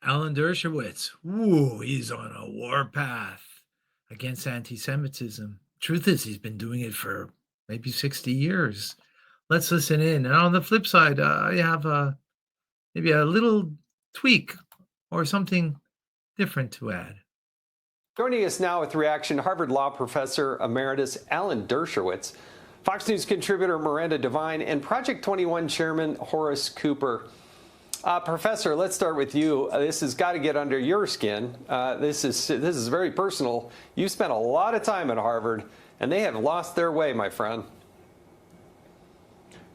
Alan Dershowitz, ooh, he's on a warpath against anti-Semitism. Truth is, he's been doing it for maybe 60 years. Let's listen in. And on the flip side, I have maybe a little tweak or something different to add. Joining us now with reaction, Harvard Law Professor Emeritus Alan Dershowitz, Fox News contributor Miranda Devine, and Project 21 Chairman Horace Cooper. Professor, let's start with you. This has got to get under your skin. This is very personal. You spent a lot of time at Harvard, and they have lost their way, my friend.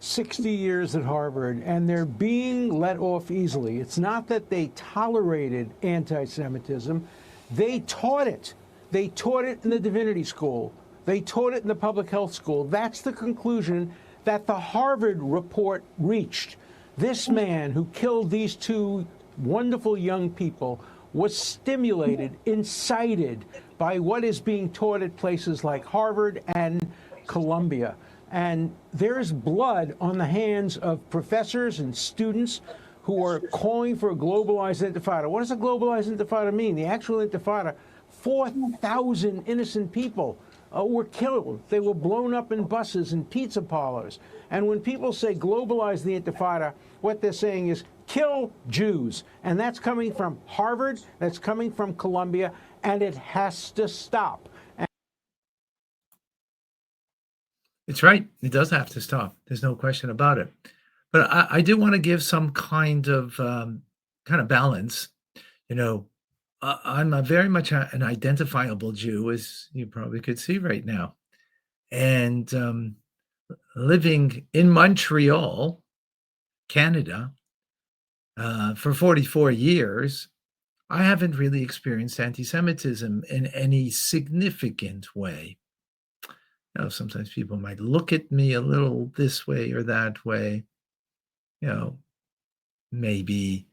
60 years at Harvard, and they're being let off easily. It's not that they tolerated anti-Semitism. They taught it. They taught it in the divinity school. They taught it in the public health school. That's the conclusion that the Harvard report reached. This man who killed these two wonderful young people was stimulated, incited by what is being taught at places like Harvard and Columbia. And there's blood on the hands of professors and students who are calling for a globalized intifada. What does a globalized intifada mean? The actual intifada, 4,000 innocent people were killed. They were blown up in buses and pizza parlors. And when people say globalize the intifada, what they're saying is kill Jews. And that's coming from Harvard, that's coming from Columbia, and it has to stop. It's right. It does have to stop. There's no question about it. But I do want to give some kind of balance. You know, I'm a very much an identifiable Jew, as you probably could see right now. And living in Montreal, Canada, for 44 years, I haven't really experienced anti-Semitism in any significant way. You know, sometimes people might look at me a little this way or that way. You know, maybe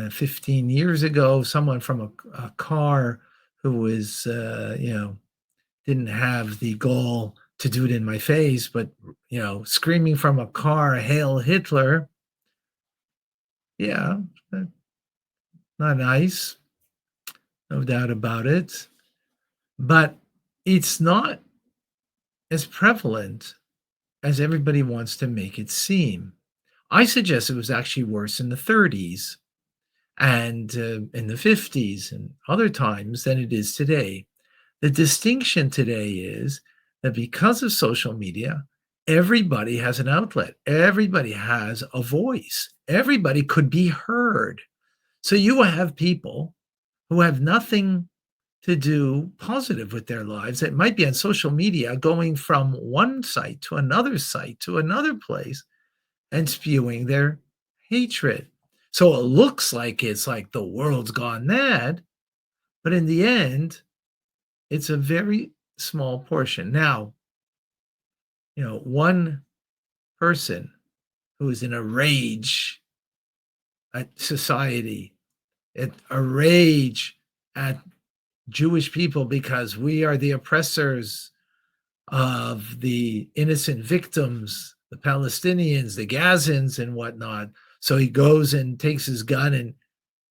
15 years ago, someone from a car who was, didn't have the gall to do it in my face, but, screaming from a car, "Hail Hitler." Yeah, not nice. No doubt about it. But it's not as prevalent as everybody wants to make it seem. I suggest it was actually worse in the 30s and in the 50s and other times than it is today. The distinction today is that because of social media, everybody has an outlet. Everybody has a voice. Everybody could be heard. So you have people who have nothing to do positive with their lives. It might be on social media, going from one site to another place and spewing their hatred. So it looks like it's like the world's gone mad, but in the end, it's a very small portion. Now, one person who is in a rage at society, a rage at Jewish people because we are the oppressors of the innocent victims, the Palestinians, the Gazans, and whatnot. So he goes and takes his gun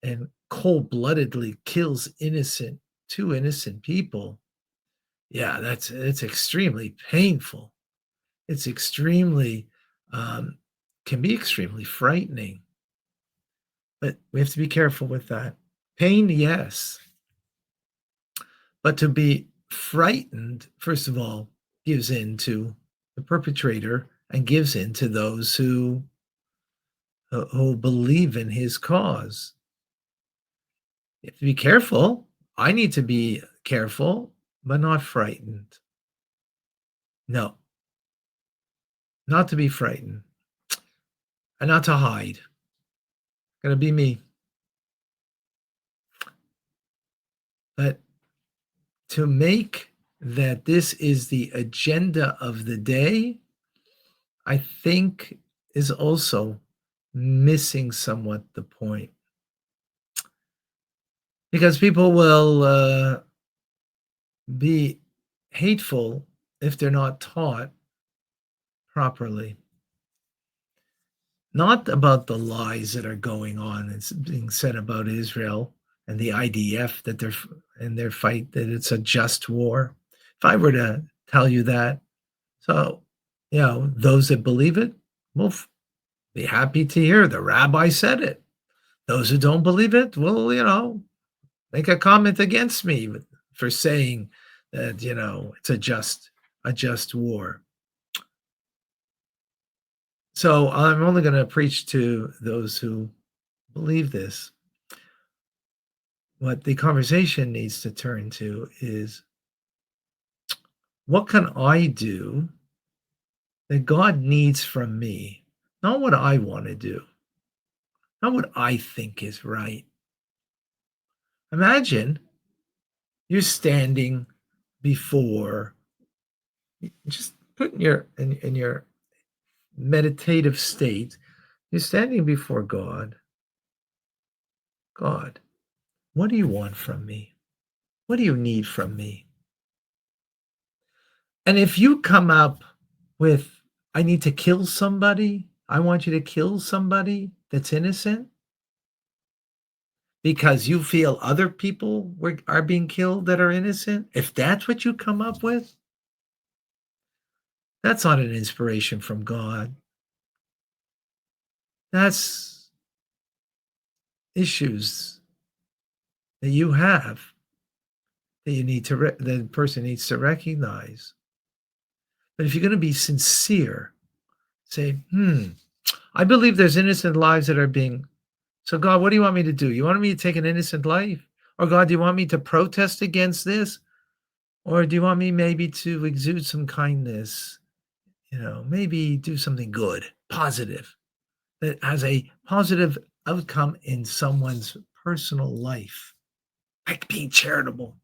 and cold-bloodedly kills two innocent people. Yeah, it's extremely painful. It's extremely can be extremely frightening. But we have to be careful with that. Pain, yes. But to be frightened, first of all, gives in to the perpetrator and gives in to those who believe in his cause. You have to be careful. I need to be careful, but not frightened. No. Not to be frightened. And not to hide. Gonna be me. But to make that this is the agenda of the day, I think is also missing somewhat the point. Because people will be hateful if they're not taught properly. not about the lies that are going on. It's being said about Israel and the IDF that they're in their fight, that it's a just war. If I were to tell you that, so, those that believe it will be happy to hear the rabbi said it. Those who don't believe it will, make a comment against me for saying that, it's a just war. So I'm only going to preach to those who believe this. What the conversation needs to turn to is, what can I do that God needs from me? Not what I want to do, not what I think is right. Imagine you're standing before, just put in your meditative state, you're standing before God. God, what do you want from me? What do you need from me? And if you come up with, I need to kill somebody, I want you to kill somebody that's innocent because you feel other people are being killed that are innocent, if that's what you come up with, that's not an inspiration from God. That's issues that you have that you need to the person needs to recognize. But if you're going to be sincere, say, I believe there's innocent lives that are being. So God, what do you want me to do? You want me to take an innocent life? Or God, do you want me to protest against this? Or do you want me maybe to exude some kindness? Maybe do something good, positive, that has a positive outcome in someone's personal life, like being charitable.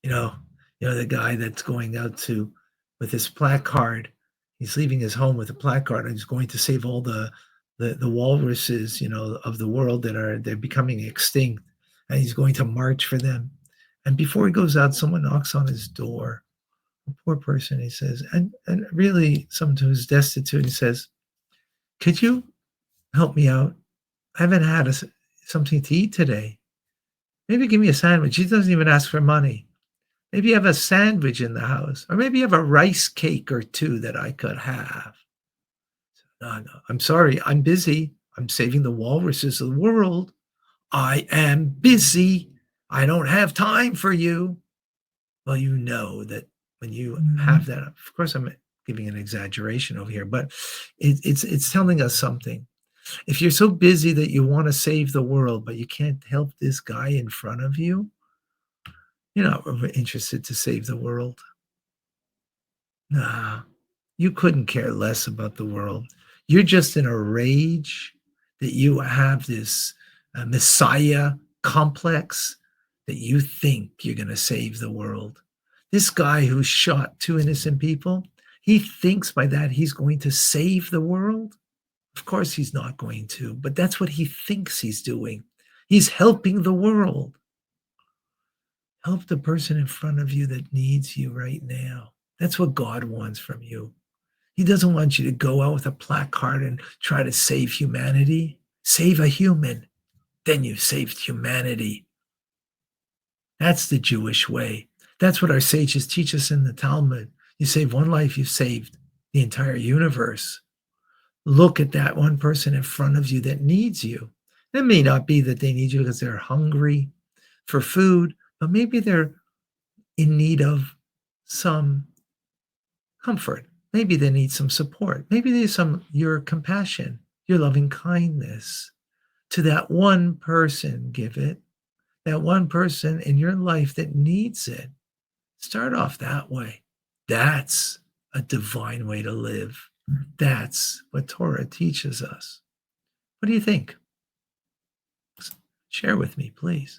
The guy that's going out with his placard. He's leaving his home with a placard, and he's going to save all the walruses, of the world they're becoming extinct, and he's going to march for them. And before he goes out, someone knocks on his door. A poor person, he says, and really someone who's destitute. He says, "Could you help me out? I haven't had something to eat today. Maybe give me a sandwich." He doesn't even ask for money. Maybe you have a sandwich in the house, or maybe you have a rice cake or two that I could have. No, I'm sorry. I'm busy. I'm saving the walruses of the world. I am busy. I don't have time for you. Well, you know that when you have that, of course, I'm giving an exaggeration over here, but it's telling us something. If you're so busy that you want to save the world, but you can't help this guy in front of you, you're not interested to save the world. Nah, you couldn't care less about the world. You're just in a rage that you have this Messiah complex that you think you're going to save the world. This guy who shot 2 innocent people, he thinks by that he's going to save the world. Of course he's not going to, but that's what he thinks he's doing. He's helping the world. Help the person in front of you that needs you right now. That's what God wants from you. He doesn't want you to go out with a placard and try to save humanity. Save a human, then you've saved humanity. That's the Jewish way. That's what our sages teach us in the Talmud. You save one life, you've saved the entire universe. Look at that one person in front of you that needs you. It may not be that they need you because they're hungry for food, but maybe they're in need of some comfort. Maybe they need some support. Maybe there's your compassion, your loving kindness. To that one person, give it. That one person in your life that needs it. Start off that way. That's a divine way to live. That's what Torah teaches us. What do you think? Share with me, please.